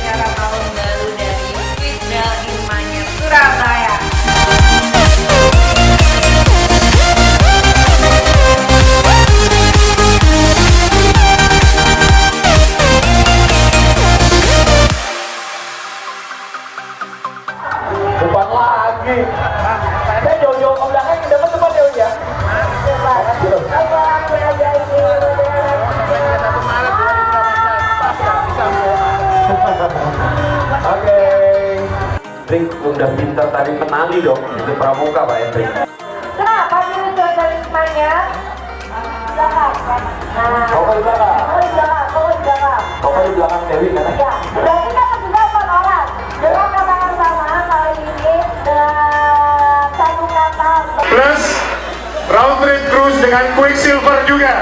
upacara tahun baru dari Fitda Ilmanya Surabaya. Depan lagi. Saya jauh-jauh ke belakang yang dapat depan ya, Uya. Oke. Trik udah pintar tadi menali dong. Itu pramuka Pak Hendrik. Nah, pagi itu dari semuanya. Belakang. Nah, Kau di belakang. kau di belakang, kau di belakang. Kau di belakang Dewi kan? Ya, berarti kita sudah 4 orang. Dengan kata yang sama kali ini dengan satu kata. Plus round trip cruise dengan Quicksilver juga.